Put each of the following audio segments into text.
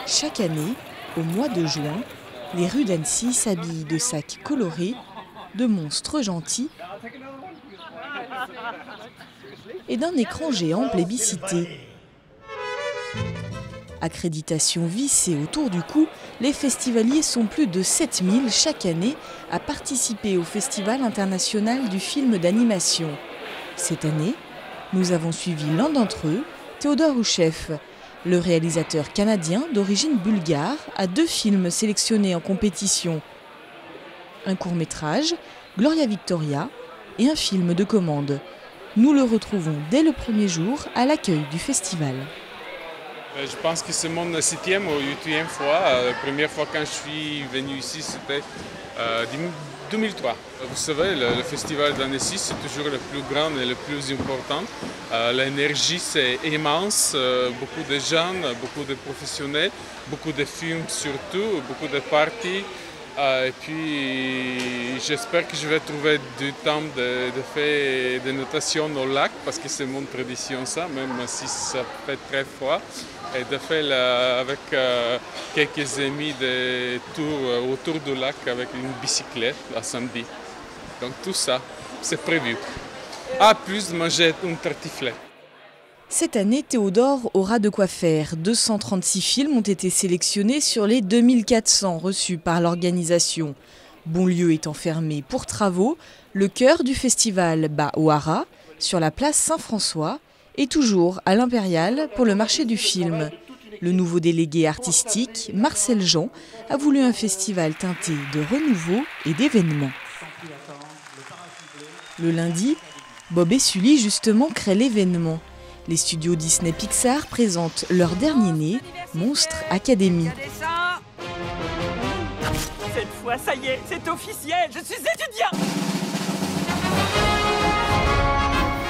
Chaque année, au mois de juin, les rues d'Annecy s'habillent de sacs colorés, de monstres gentils et d'un écran géant plébiscité. Accréditation vissée autour du cou, les festivaliers sont plus de 7000 chaque année à participer au Festival international du film d'animation. Cette année, nous avons suivi l'un d'entre eux, Théodore Houchef. Le réalisateur canadien d'origine bulgare a 2 films sélectionnés en compétition. Un court-métrage, Gloria Victoria, et un film de commande. Nous le retrouvons dès le premier jour à l'accueil du festival. Je pense que c'est mon 7e ou 8e fois. La première fois quand je suis venu ici, c'était 2003. Vous savez, le festival d'Annecy, c'est toujours le plus grand et le plus important. L'énergie, c'est immense. Beaucoup de jeunes, beaucoup de professionnels, beaucoup de films surtout, beaucoup de parties. Et puis, j'espère que je vais trouver du temps de faire des notations au lac, parce que c'est mon tradition ça, même si ça fait très froid. Et de faire avec quelques amis des tours autour du lac avec une bicyclette à samedi. Donc tout ça, c'est prévu. Plus de manger une tartiflette. Cette année, Théodore aura de quoi faire. 236 films ont été sélectionnés sur les 2400 reçus par l'organisation. Bonlieu étant fermé pour travaux, le cœur du festival bat au Haras, sur la place Saint-François, et toujours à l'Impérial pour le marché du film. Le nouveau délégué artistique, Marcel Jean, a voulu un festival teinté de renouveau et d'événements. Le lundi, Bob et Sully justement créent l'événement. Les studios Disney Pixar présentent leur dernier né, Monstre Academy. Cette fois, ça y est, c'est officiel, je suis étudiant!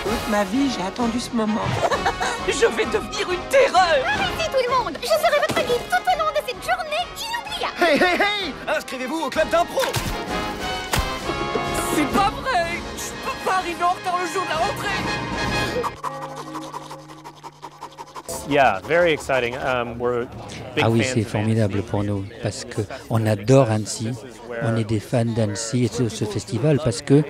Toute ma vie, j'ai attendu ce moment. Je vais devenir une terreur! Arrêtez tout le monde! Je serai votre guide tout au long de cette journée inoubliable! Hey, hey, hey! Inscrivez-vous au club d'impro! C'est pas vrai! Je peux pas arriver en retard le jour de la rentrée! Ah oui, c'est formidable pour nous parce qu'on adore Annecy, on est des fans d'Annecy et de ce festival parce que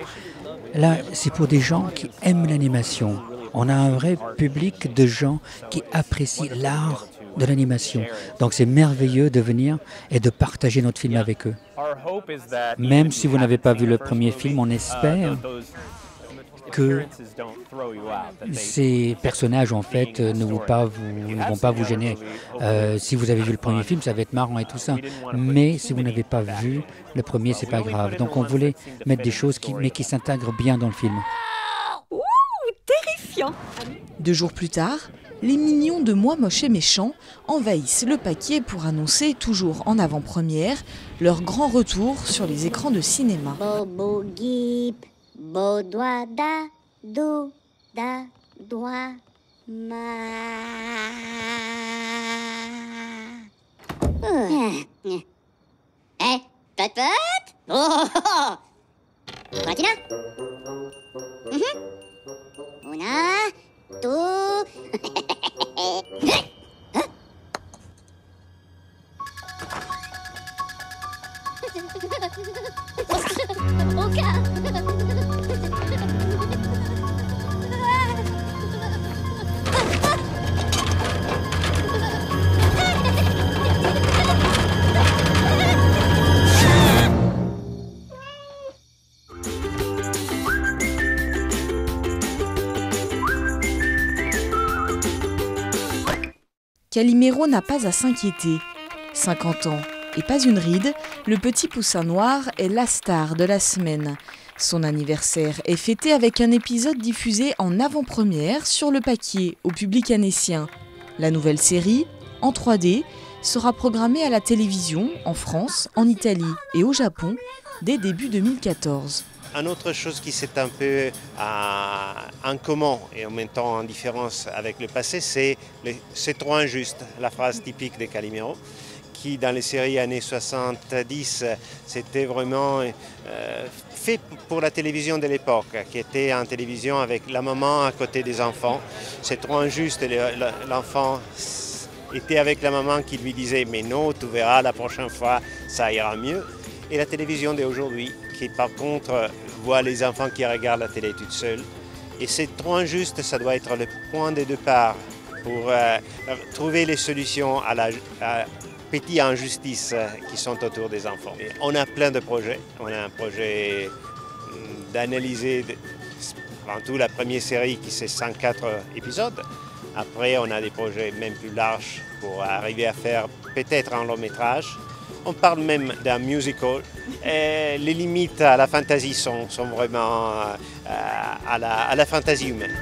là, c'est pour des gens qui aiment l'animation. On a un vrai public de gens qui apprécient l'art de l'animation. Donc c'est merveilleux de venir et de partager notre film avec eux. Même si vous n'avez pas vu le premier film, on espère que ces personnages en fait ne vont pas vous gêner. Si vous avez vu le premier film, ça va être marrant et tout ça. Mais si vous n'avez pas vu le premier, c'est pas grave. Donc on voulait mettre des choses qui s'intègrent bien dans le film. Ouh, terrifiant! 2 jours plus tard, les mignons de Moi Moche et Méchant envahissent le paquet pour annoncer, toujours en avant-première, leur grand retour sur les écrans de cinéma. Bobo Gip, Bo doigt da, do, da, doigt, ma. Eh, pot! Oh, oh, oh. Martina? Una, two. Calimero n'a pas à s'inquiéter. 50 ans et pas une ride, le petit poussin noir est la star de la semaine. Son anniversaire est fêté avec un épisode diffusé en avant-première sur le paquet au public annécien. La nouvelle série, en 3D, sera programmée à la télévision en France, en Italie et au Japon dès début 2014. Une autre chose qui s'est un peu en commun et en même temps en différence avec le passé, c'est trop injuste, la phrase typique de Calimero, qui dans les séries années 70, c'était vraiment fait pour la télévision de l'époque, qui était en télévision avec la maman à côté des enfants. C'est trop injuste, l'enfant était avec la maman qui lui disait « mais non, tu verras, la prochaine fois, ça ira mieux ». Et la télévision d'aujourd'hui qui par contre voit les enfants qui regardent la télé toute seule. Et c'est trop injuste, ça doit être le point de départ pour trouver les solutions à la petites injustices qui sont autour des enfants. Et on a plein de projets. On a un projet d'analyser avant tout la première série qui c'est 104 épisodes. Après, on a des projets même plus larges pour arriver à faire peut-être un long métrage. On parle même d'un musical. Et les limites à la fantaisie sont vraiment à la fantaisie humaine.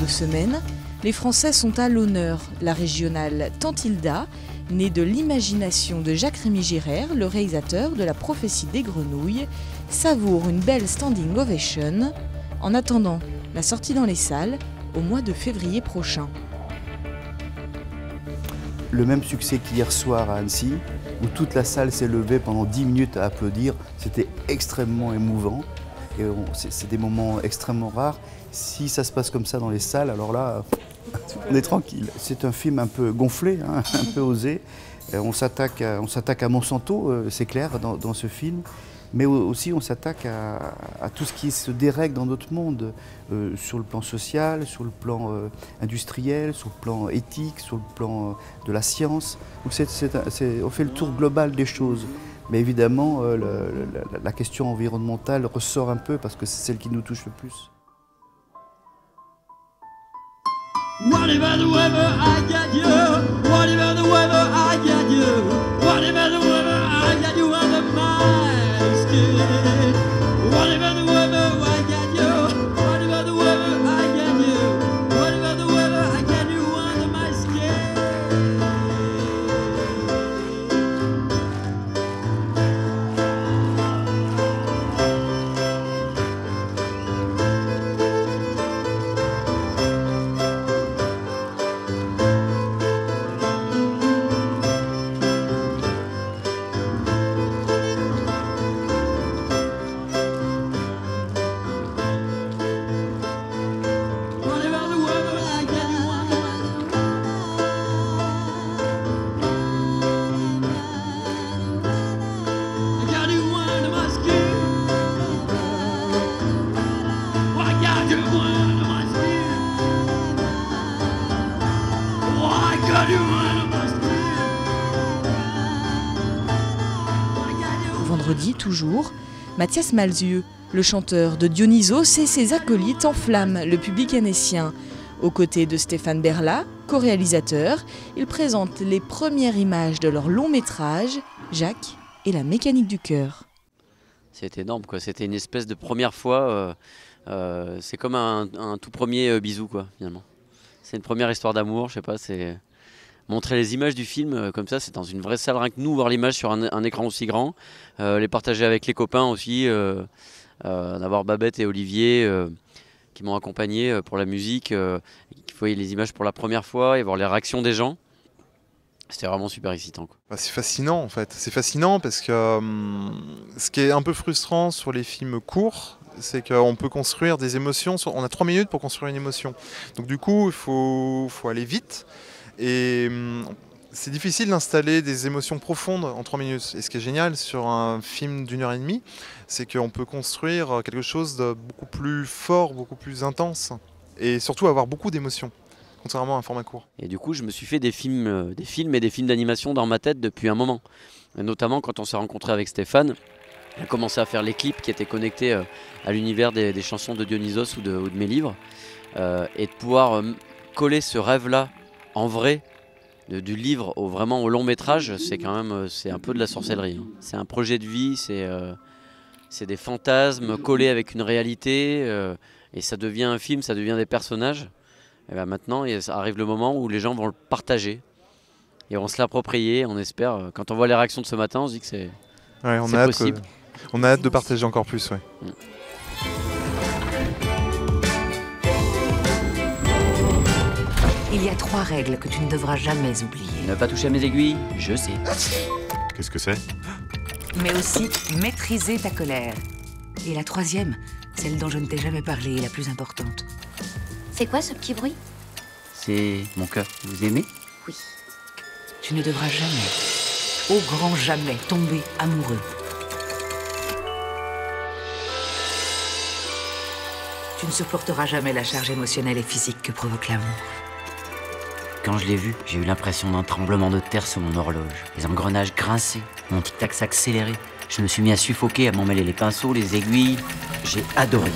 De semaine, les Français sont à l'honneur. La régionale Tantilda, née de l'imagination de Jacques-Rémy Girard, le réalisateur de La prophétie des grenouilles, savoure une belle standing ovation en attendant la sortie dans les salles au mois de février prochain. Le même succès qu'hier soir à Annecy, où toute la salle s'est levée pendant 10 minutes à applaudir, c'était extrêmement émouvant. Et c'est des moments extrêmement rares. Si ça se passe comme ça dans les salles, alors là, on est tranquille. C'est un film un peu gonflé, hein, un peu osé. On s'attaque à Monsanto, c'est clair, dans ce film. Mais aussi, on s'attaque à tout ce qui se dérègle dans notre monde, sur le plan social, sur le plan industriel, sur le plan éthique, sur le plan de la science. Donc on fait le tour global des choses. Mais évidemment, la question environnementale ressort un peu parce que c'est celle qui nous touche le plus. Whatever the weather, I got you. Whatever the weather, I got you. Whatever the weather, I got you under my skin. Whatever the weather, I got you. Whatever the weather, I got you. Whatever the weather, I got you under my skin. Vendredi, toujours, Mathias Malzieu, le chanteur de Dionysos et ses acolytes enflamment le public annécien. Aux côtés de Stéphane Berla, co-réalisateur, ils présentent les premières images de leur long métrage, Jacques et la mécanique du cœur. C'est énorme, quoi. C'était une espèce de première fois, c'est comme un tout premier bisou, quoi, finalement. C'est une première histoire d'amour, je sais pas, c'est... Montrer les images du film comme ça, c'est dans une vraie salle, rien que nous, voir l'image sur un écran aussi grand, les partager avec les copains aussi, d'avoir Babette et Olivier qui m'ont accompagné pour la musique, qui voyaient les images pour la première fois et voir les réactions des gens. C'était vraiment super excitant, quoi. C'est fascinant en fait, c'est fascinant parce que ce qui est un peu frustrant sur les films courts, c'est qu'on peut construire des émotions, on a 3 minutes pour construire une émotion. Donc du coup, il faut aller vite. Et C'est difficile d'installer des émotions profondes en 3 minutes. Et ce qui est génial sur un film d'1h30, c'est qu'on peut construire quelque chose de beaucoup plus fort, beaucoup plus intense, et surtout avoir beaucoup d'émotions, contrairement à un format court. Et du coup, je me suis fait des films et des films d'animation dans ma tête depuis un moment. Et notamment quand on s'est rencontré avec Stéphane, on a commencé à faire les clips qui étaient connectés à l'univers des chansons de Dionysos ou de mes livres, et de pouvoir coller ce rêve-là en vrai, du livre vraiment au long métrage, c'est quand même c'est un peu de la sorcellerie. C'est un projet de vie, c'est des fantasmes collés avec une réalité, et ça devient un film, ça devient des personnages. Et bien maintenant, ça arrive le moment où les gens vont le partager et vont se l'approprier. On espère, quand on voit les réactions de ce matin, on se dit que c'est possible. On a hâte de partager encore plus. Ouais. Il y a 3 règles que tu ne devras jamais oublier. Ne pas toucher à mes aiguilles, je sais. Qu'est-ce que c'est? Mais aussi maîtriser ta colère. Et la 3e, celle dont je ne t'ai jamais parlé, est la plus importante. C'est quoi ce petit bruit? C'est mon cœur. Vous aimez? Oui. Tu ne devras jamais, au grand jamais, tomber amoureux. Tu ne supporteras jamais la charge émotionnelle et physique que provoque l'amour. Quand je l'ai vu, j'ai eu l'impression d'un tremblement de terre sur mon horloge. Les engrenages grinçaient, mon tic-tac s'accélérait. Je me suis mis à suffoquer, à m'emmêler les pinceaux, les aiguilles. J'ai adoré.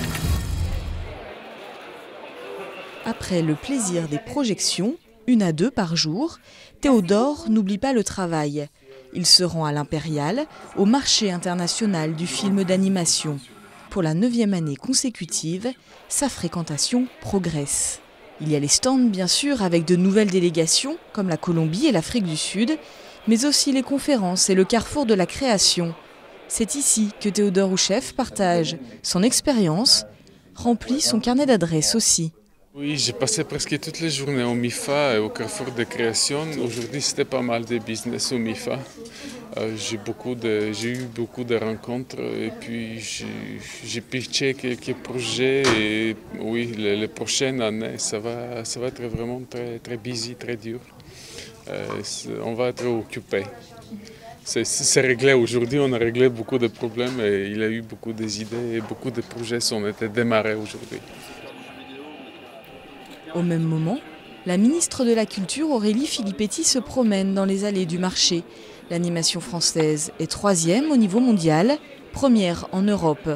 Après le plaisir des projections, 1 à 2 par jour, Théodore n'oublie pas le travail. Il se rend à l'Impérial, au marché international du film d'animation. Pour la 9e année consécutive, sa fréquentation progresse. Il y a les stands, bien sûr, avec de nouvelles délégations, comme la Colombie et l'Afrique du Sud, mais aussi les conférences et le carrefour de la création. C'est ici que Théodore Houchef partage son expérience, remplit son carnet d'adresses aussi. Oui, j'ai passé presque toutes les journées au MIFA et au carrefour de création. Aujourd'hui, c'était pas mal de business au MIFA. J'ai eu beaucoup de rencontres et puis j'ai pitché quelques projets et oui, les prochaines années, ça va être vraiment très, très busy, très dur. On va être occupé. C'est réglé aujourd'hui, on a réglé beaucoup de problèmes et il y a eu beaucoup d'idées et beaucoup de projets ont été démarrés aujourd'hui. Au même moment, la ministre de la Culture, Aurélie Filippetti, se promène dans les allées du marché. L'animation française est 3e au niveau mondial, 1re en Europe.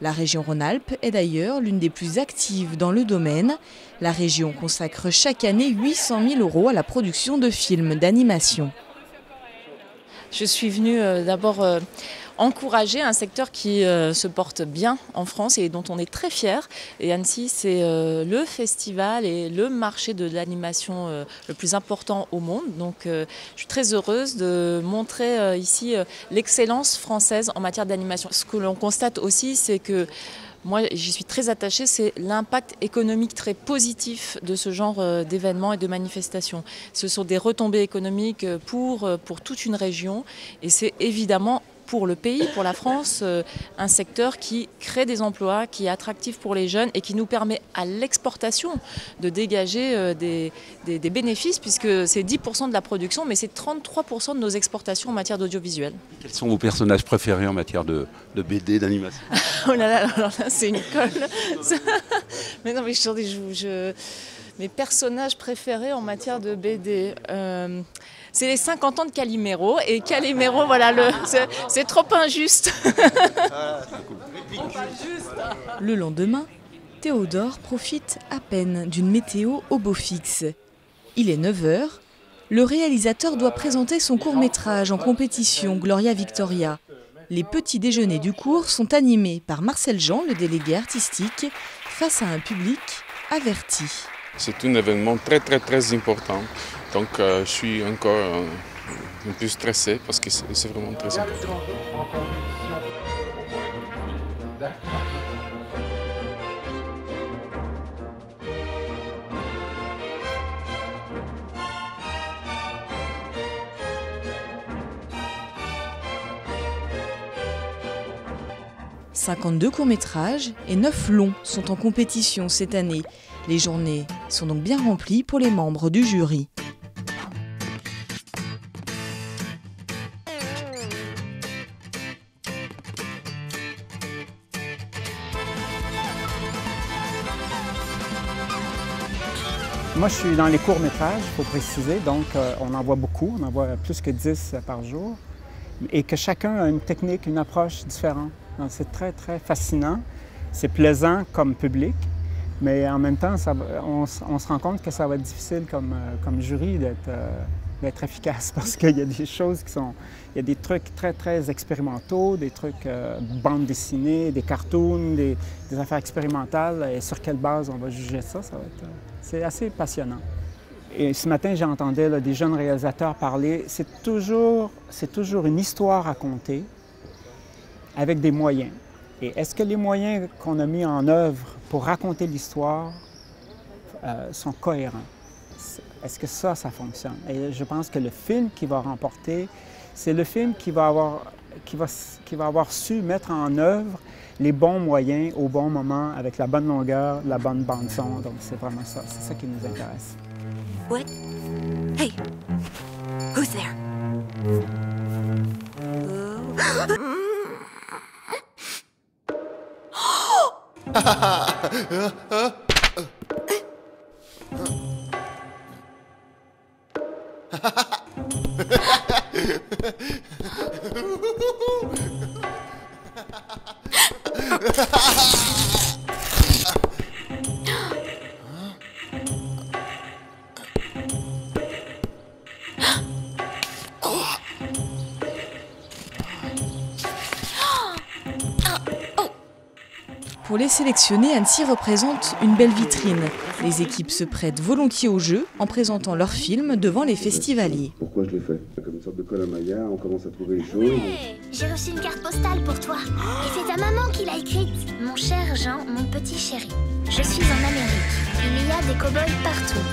La région Rhône-Alpes est d'ailleurs l'une des plus actives dans le domaine. La région consacre chaque année 800 000 € à la production de films d'animation. Je suis venue d'abord encourager un secteur qui se porte bien en France et dont on est très fiers. Et Annecy, c'est le festival et le marché de l'animation le plus important au monde. Donc je suis très heureuse de montrer ici l'excellence française en matière d'animation. Ce que l'on constate aussi, c'est que moi, j'y suis très attachée, c'est l'impact économique très positif de ce genre d'événements et de manifestations. Ce sont des retombées économiques pour toute une région et c'est évidemment pour le pays, pour la France, un secteur qui crée des emplois, qui est attractif pour les jeunes et qui nous permet à l'exportation de dégager des bénéfices puisque c'est 10% de la production mais c'est 33% de nos exportations en matière d'audiovisuel. Quels sont vos personnages préférés en matière de BD, d'animation? Oh là là, alors là c'est une colle. Mais non mais mes personnages préférés en matière de BD... c'est les 50 ans de Calimero, et Calimero, voilà, c'est trop injuste. Le lendemain, Théodore profite à peine d'une météo au beau fixe. Il est 9h, le réalisateur doit présenter son court-métrage en compétition Gloria Victoria. Les petits déjeuners du cours sont animés par Marcel Jean, le délégué artistique, face à un public averti. C'est un événement très très très important. Donc je suis encore un peu stressé parce que c'est vraiment très important. « 52 courts-métrages et 9 longs sont en compétition cette année. Les journées sont donc bien remplies pour les membres du jury. Moi, je suis dans les courts-métrages, il faut préciser, donc on en voit beaucoup, on en voit plus que 10 par jour, et que chacun a une technique, une approche différente. C'est très, très fascinant. C'est plaisant comme public, mais en même temps, on se rend compte que ça va être difficile comme jury d'être efficace parce qu'il y a des choses qui sont... Il y a des trucs très, très expérimentaux, des trucs bande dessinée, des cartoons, des affaires expérimentales. Et sur quelle base on va juger ça? C'est assez passionnant. Et ce matin, j'entendais des jeunes réalisateurs parler. C'est toujours une histoire à conter avec des moyens. Et est-ce que les moyens qu'on a mis en œuvre pour raconter l'histoire sont cohérents? Est-ce que ça fonctionne? Et je pense que le film qui va remporter, c'est le film qui va avoir su mettre en œuvre les bons moyens au bon moment, avec la bonne longueur, la bonne bande-son. Donc c'est vraiment ça, c'est ça qui nous intéresse. What? Hey, who's there? Pour les sélectionner, Annecy représente une belle vitrine. Les équipes se prêtent volontiers au jeu en présentant leurs films devant les festivaliers. Pourquoi je l'ai fait? Comme une sorte de colle à Maya, on commence à trouver les choses. J'ai reçu une carte postale pour toi. Et c'est ta maman qui l'a écrite. Mon cher Jean, mon petit chéri, je suis en Amérique. Il y a des cow-boys partout.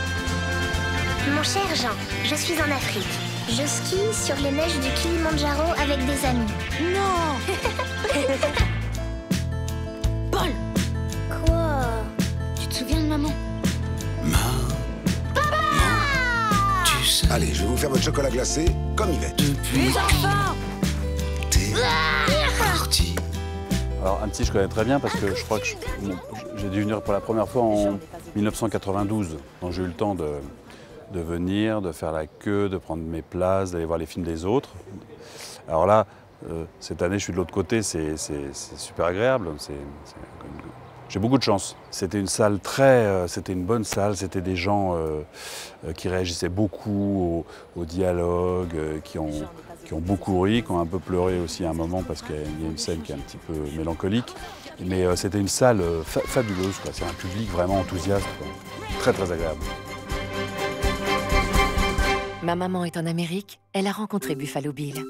Mon cher Jean, je suis en Afrique. Je skie sur les neiges du Kilimandjaro avec des amis. Non. Paul! Quoi? Tu te souviens de maman? Papa! Allez, je vais vous faire votre chocolat glacé comme Yvette. Les enfants! Parti. Alors Annecy, je connais très bien parce que je crois que j'ai dû venir pour la première fois en 1992. Donc j'ai eu le temps de venir, de faire la queue, de prendre mes places, d'aller voir les films des autres. Alors là, cette année, je suis de l'autre côté, c'est super agréable. J'ai beaucoup de chance. C'était une salle c'était une bonne salle, c'était des gens qui réagissaient beaucoup au dialogue, qui ont beaucoup ri, qui ont un peu pleuré aussi à un moment parce qu'il y a une scène qui est un petit peu mélancolique. Mais c'était une salle fabuleuse, c'est un public vraiment enthousiaste, quoi. Très très agréable. Ma maman est en Amérique, elle a rencontré Buffalo Bill.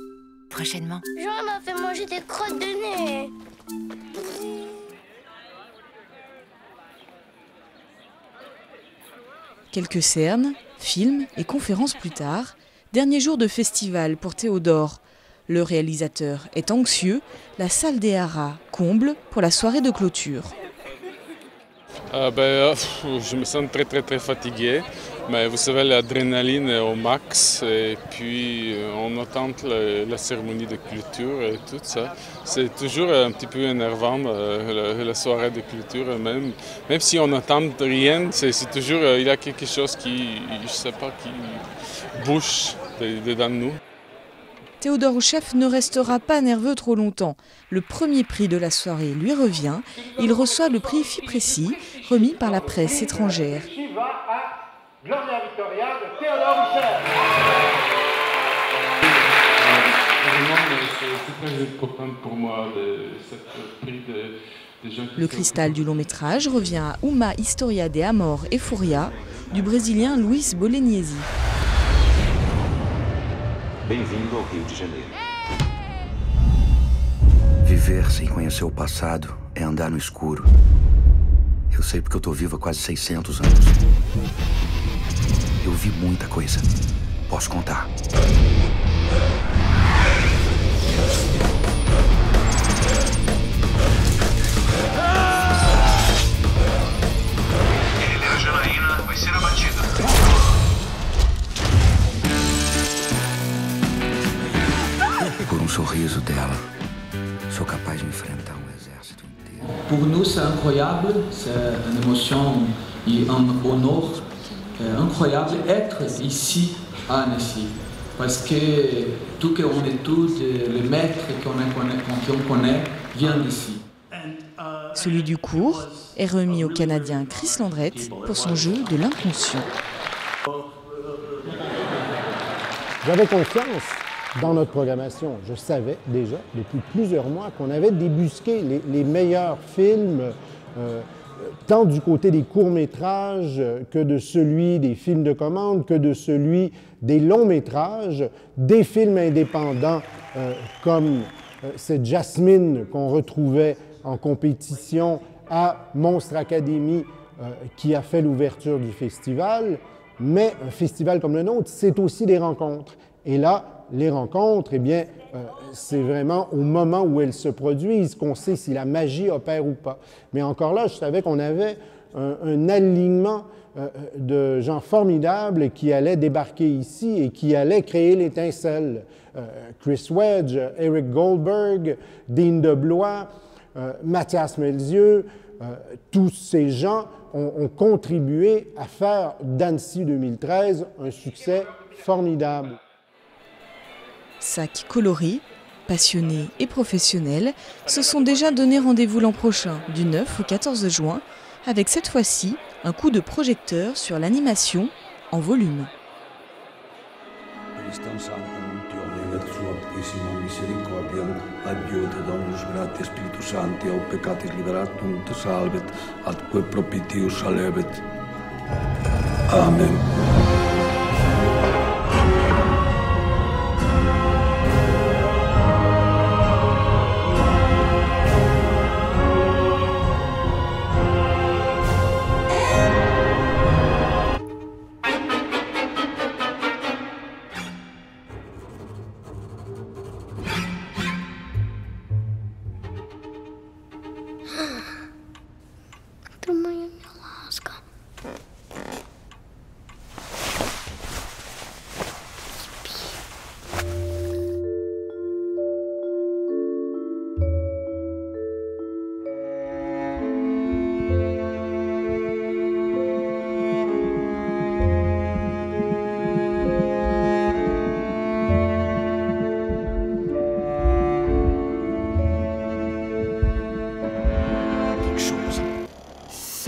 Prochainement. Jean m'a fait manger des crottes de nez. Quelques cernes, films et conférences plus tard, dernier jour de festival pour Théodore. Le réalisateur est anxieux, la salle des Haras comble pour la soirée de clôture. Je me sens très fatigué, mais vous savez, l'adrénaline est au max et puis on attend la cérémonie de clôture et tout ça. C'est toujours un petit peu énervant la soirée de clôture, même si on n'attend rien, c'est toujours il y a quelque chose qui bouge dedans nous. Théodore Houchef ne restera pas nerveux trop longtemps. Le premier prix de la soirée lui revient. Il reçoit le prix FIPRESSI, remis par la presse étrangère. Qui va à Gloria Victoria de Théodore Houchef. C'est très important pour moi ce prix des gens qui... Le cristal du long métrage revient à Uma Historia de Amor e Furia du Brésilien Luiz Bolognesi. Bem-vindo ao Rio de Janeiro. Viver sem conhecer o passado é andar no escuro. Eu sei porque eu tô vivo há quase 600 anos. Eu vi muita coisa. Posso contar. A Janaína vai ser abatida. Por sorriso dela, sou capaz de enfrentar exército inteiro. Pour nous, c'est incroyable, c'est une émotion et un honneur incroyable être ici à Annecy. Parce que tout ce qu'on étudie, les maîtres qu'on connaît, viennent d'ici. Celui du cours est remis au Canadien Chris Landrette pour son jeu de l'inconscient. J'avais confiance dans notre programmation. Je savais déjà depuis plusieurs mois qu'on avait débusqué les meilleurs films, tant du côté des courts-métrages que de celui des films de commande, que de celui des longs-métrages, des films indépendants comme cette Jasmine qu'on retrouvait en compétition à Monstre Academy qui a fait l'ouverture du festival. Mais un festival comme le nôtre, c'est aussi des rencontres. Et là, les rencontres, eh bien, c'est vraiment au moment où elles se produisent qu'on sait si la magie opère ou pas. Mais encore là, je savais qu'on avait un alignement de gens formidables qui allaient débarquer ici et qui allaient créer l'étincelle. Chris Wedge, Eric Goldberg, Dean DeBlois, Mathias Melzieux, tous ces gens ont contribué à faire d'Annecy 2013 un succès formidable. Sacs coloris, passionnés et professionnels se sont déjà donné rendez-vous l'an prochain, du 9 au 14 juin, avec cette fois-ci un coup de projecteur sur l'animation en volume. Amen.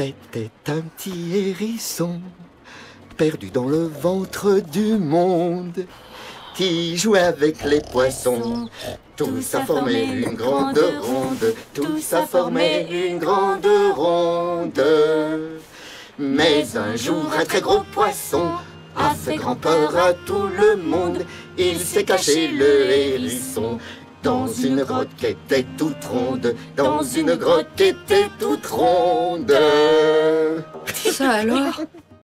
C'était un petit hérisson perdu dans le ventre du monde qui jouait avec les poissons. Tout ça formait une grande ronde, tout ça formait une grande ronde. Mais un jour, un très gros poisson a fait grand-peur à tout le monde. Il s'est caché, le hérisson, dans une grotte qui était toute ronde, dans une grotte qui était toute ronde. Ça alors?